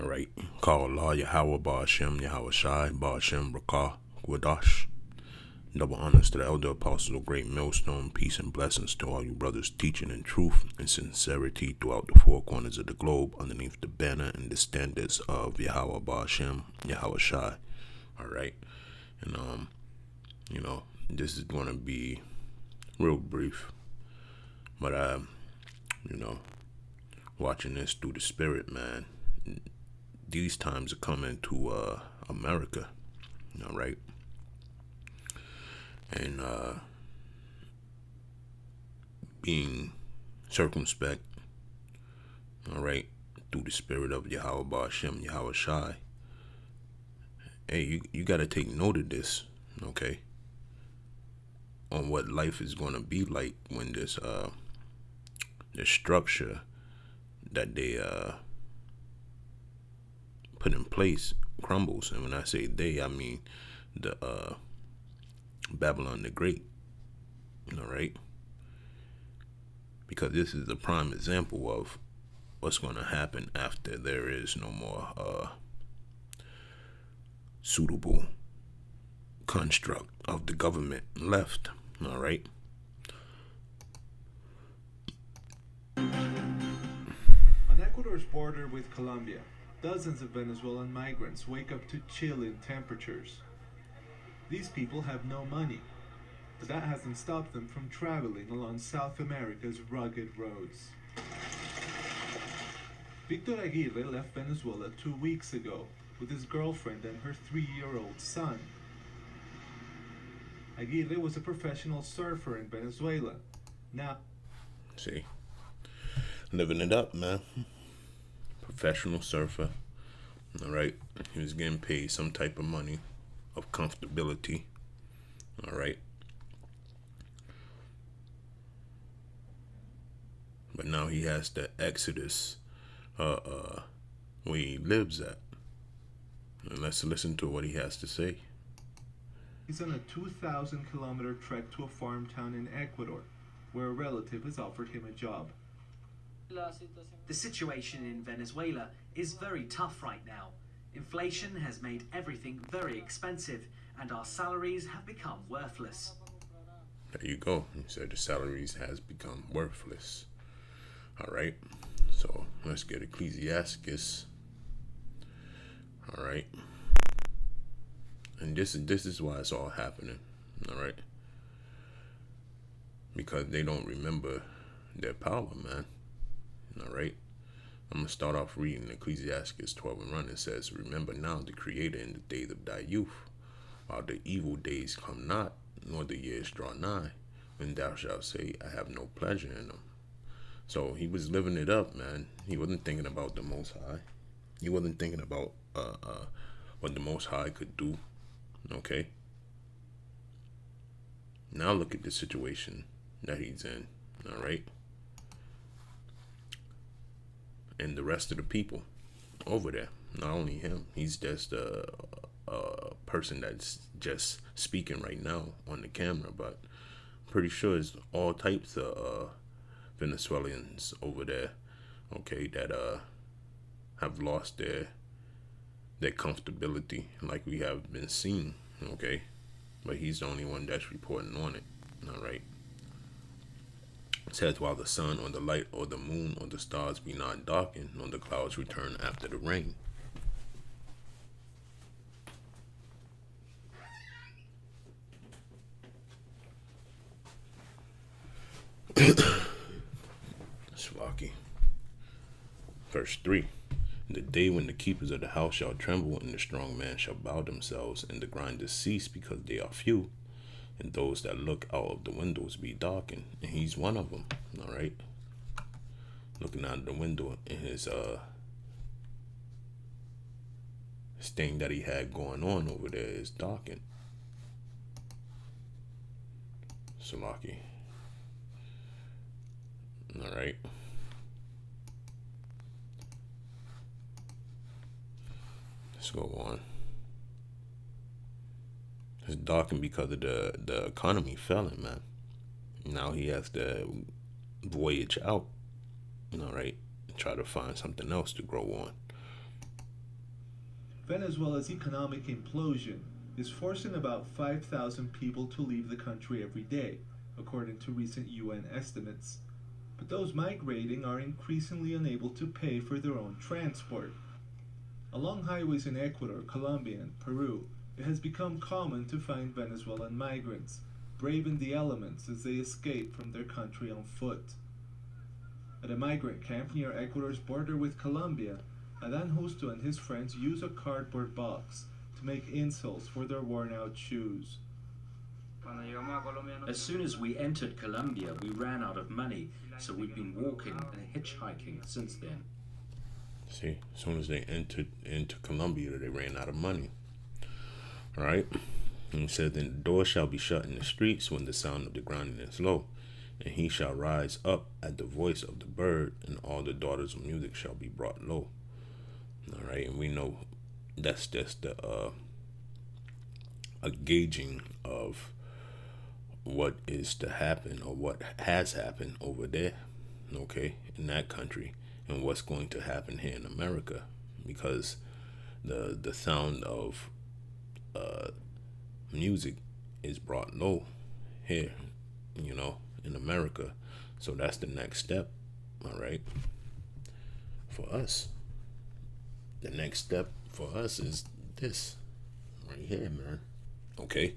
All right. Call Allah, Yahawah, Bahashem, Yahawahshi'S, Bahashem, Rakah, Gwadash. Double honors to the elder apostles of Great Millstone. Peace and blessings to all you brothers teaching in truth and sincerity throughout the four corners of the globe underneath the banner and the standards of Yahawah, Bahashem, Yahawahshi'S. All right. And, this is going to be real brief. But, watching this through the spirit, man, these times are coming to America, all right? And being circumspect, all right, through the spirit of Yahawah, Bahashem, Yahawahshi'S. Hey, you got to take note of this, okay? On what life is going to be like when this structure that they put in place crumbles. And when I say they, I mean the Babylon the Great, all right? Because this is a prime example of what's going to happen after there is no more suitable construct of the government left, all right? On Ecuador's border with Colombia, dozens of Venezuelan migrants wake up to chilling temperatures. These people have no money, but that hasn't stopped them from traveling along South America's rugged roads. Victor Aguirre left Venezuela 2 weeks ago with his girlfriend and her 3-year-old son. Aguirre was a professional surfer in Venezuela. Now, see, living it up, man. Professional surfer, all right? He was getting paid some type of money of comfortability, all right? But now he has the exodus where he lives at. And let's listen to what he has to say. he's on a 2,000-kilometer trek to a farm town in Ecuador, where a relative has offered him a job. The situation in Venezuela is very tough right now. Inflation has made everything very expensive, and our salaries have become worthless. There you go. He said the salaries has become worthless. All right. So let's get Ecclesiastes. All right. And this is why it's all happening. All right. Because they don't remember their power, man. All right. I'm going to start off reading Ecclesiastes 12 and run. It says, remember now the Creator in the days of thy youth, while the evil days come not, nor the years draw nigh, when thou shalt say, I have no pleasure in them. So he was living it up, man. He wasn't thinking about the Most High. He wasn't thinking about what the Most High could do. Okay. Now look at the situation that he's in. All right. And the rest of the people over there. Not only him. He's just a person that's just speaking right now on the camera. But I'm pretty sure it's all types of Venezuelans over there. Okay. That have lost their comfortability, like we have been seeing. Okay. But he's the only one that's reporting on it. All right. It says, while the sun or the light or the moon or the stars be not darkened, nor the clouds return after the rain. Swaki. Verse 3. The day when the keepers of the house shall tremble, and the strong man shall bow themselves, and the grinders cease because they are few, and those that look out of the windows be darkened. And he's one of them, all right? Looking out of the window, and his thing that he had going on over there is darkened. Salaki. All right. Let's go on. It's darkened because of the economy failing, man. Now he has to voyage out, all right, and try to find something else to grow on. Venezuela's economic implosion is forcing about 5,000 people to leave the country every day, according to recent UN estimates. But those migrating are increasingly unable to pay for their own transport. Along highways in Ecuador, Colombia, and Peru, it has become common to find Venezuelan migrants, braving the elements as they escape from their country on foot. At a migrant camp near Ecuador's border with Colombia, Adan Justo and his friends use a cardboard box to make insoles for their worn-out shoes. As soon as we entered Colombia, we ran out of money, so we've been walking and hitchhiking since then. See, as soon as they entered into Colombia, they ran out of money. All right? And he said, then the door shall be shut in the streets when the sound of the grinding is low, and he shall rise up at the voice of the bird, and all the daughters of music shall be brought low. All right? And we know that's just a gauging of what is to happen or what has happened over there, okay, in that country, and what's going to happen here in America, because the sound of music is brought low here, in America. So that's the next step, all right, for us. The next step for us is this right here, man, okay?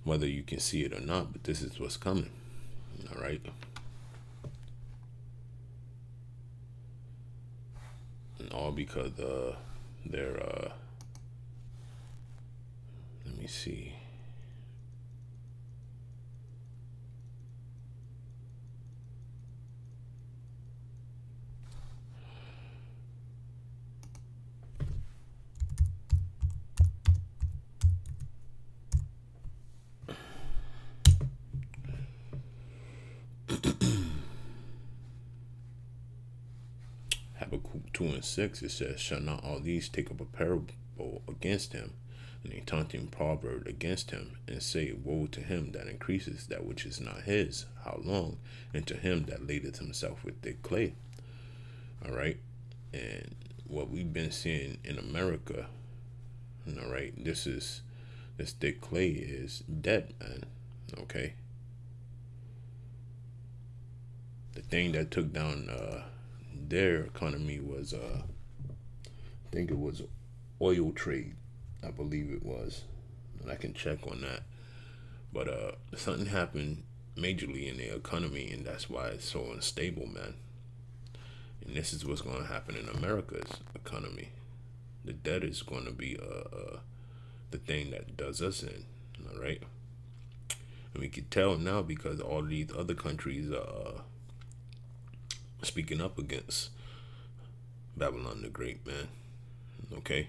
Whether you can see it or not, but this is what's coming, all right? And all because they're, let me see. Habakkuk 2:6, it says, shall not all these take up a parable against him, and a taunting proverb against him, and say, woe to him that increases that which is not his, how long? And to him that ladeth himself with thick clay. All right? And what we've been seeing in America, all right, this thick clay is dead, man, okay? The thing that took down their economy was I think it was oil trade, I believe it was, and I can check on that, but something happened majorly in their economy, and that's why it's so unstable, man. And this is what's going to happen in America's economy. The debt is going to be the thing that does us in, all right? And we can tell now because all these other countries are speaking up against Babylon the Great, man, okay?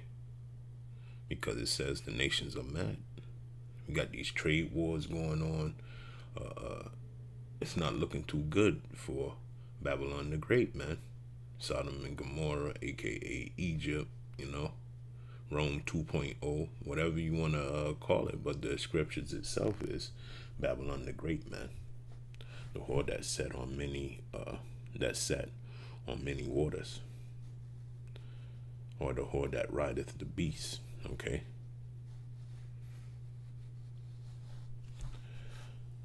Because it says the nations are mad. We got these trade wars going on. It's not looking too good for Babylon the Great, man. Sodom and Gomorrah, aka Egypt, Rome 2.0, whatever you want to call it, but the scriptures itself is Babylon the Great, man. The whore that sat on many waters, or the whore that rideth the beast, okay?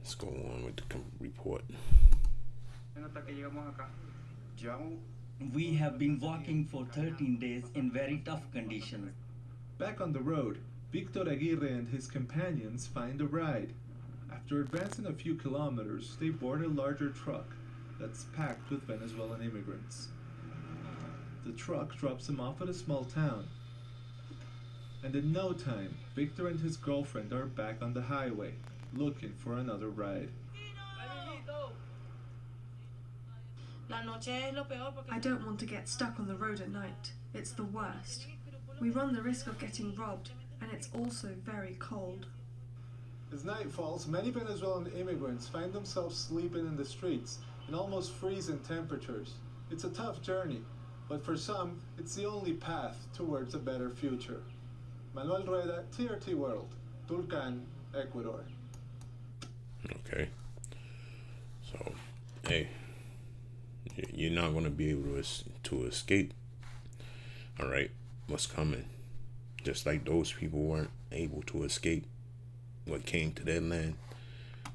Let's go on with the report. We have been walking for 13 days in very tough conditions. Back on the road, Victor Aguirre and his companions find a ride. After advancing a few kilometers, they board a larger truck that's packed with Venezuelan immigrants. The truck drops them off at a small town. And in no time, Victor and his girlfriend are back on the highway, looking for another ride. I don't want to get stuck on the road at night. It's the worst. We run the risk of getting robbed, and it's also very cold. As night falls, many Venezuelan immigrants find themselves sleeping in the streets in almost freezing temperatures. It's a tough journey, but for some, it's the only path towards a better future. Manuel Rueda, TRT World, Tulcan, Ecuador. Okay. So, hey, you're not going to be able to escape, all right? what's coming. Just like those people weren't able to escape what came to their land,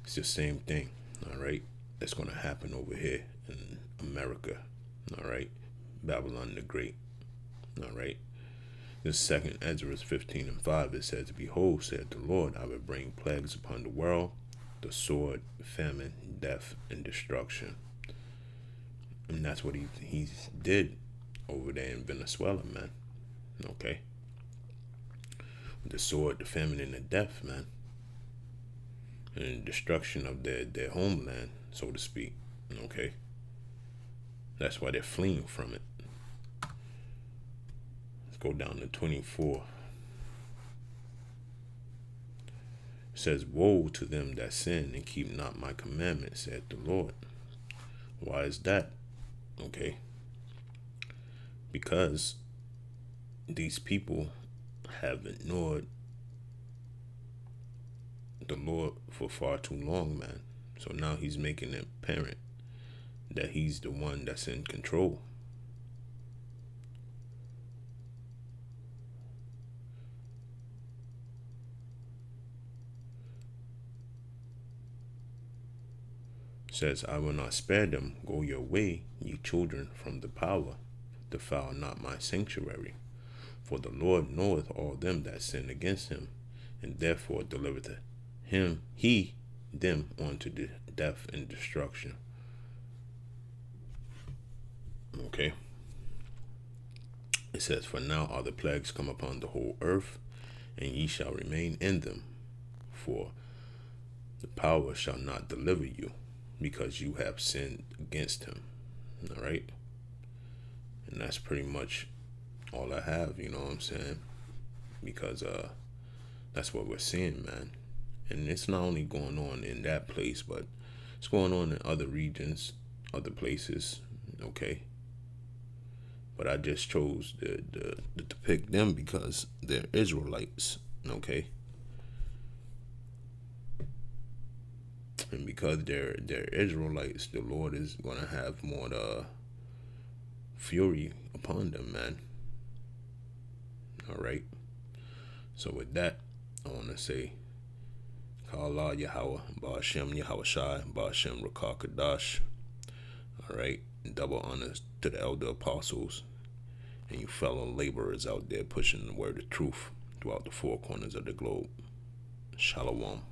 it's the same thing, all right? That's going to happen over here in America, all right? Babylon the Great, all right? This second Ezra 15:5, it says, "Behold, said the Lord, I will bring plagues upon the world, the sword, famine, death, and destruction." And that's what he did over there in Venezuela, man. Okay? The sword, the famine, and the death, man. And destruction of their homeland, so to speak. Okay? That's why they're fleeing from it. Let's go down to 24. It says, "Woe to them that sin and keep not my commandments, said the Lord." Why is that? Okay? Because these people have ignored the Lord for far too long, man. So now he's making it apparent that he's the one that's in control. Says, "I will not spare them. Go your way, ye children, from the power. Defile not my sanctuary. For the Lord knoweth all them that sin against him, and therefore delivereth them unto the death and destruction." Okay. It says, "For now are the plagues come upon the whole earth, and ye shall remain in them. For the power shall not deliver you, because you have sinned against him." All right? And that's pretty much all I have, you know what I'm saying? Because that's what we're seeing, man. And it's not only going on in that place, but it's going on in other regions, other places, okay? But I just chose to pick them because they're Israelites, okay? And because they're Israelites, the Lord is going to have more fury upon them, man. All right? So with that, I want to say, Ka'Allah Yahawah, Bahashem, Yahawahshi'S, Bahashem, Rakah Kadash. All right? Double honors to the elder apostles and you fellow laborers out there pushing the word of truth throughout the four corners of the globe. Shalom.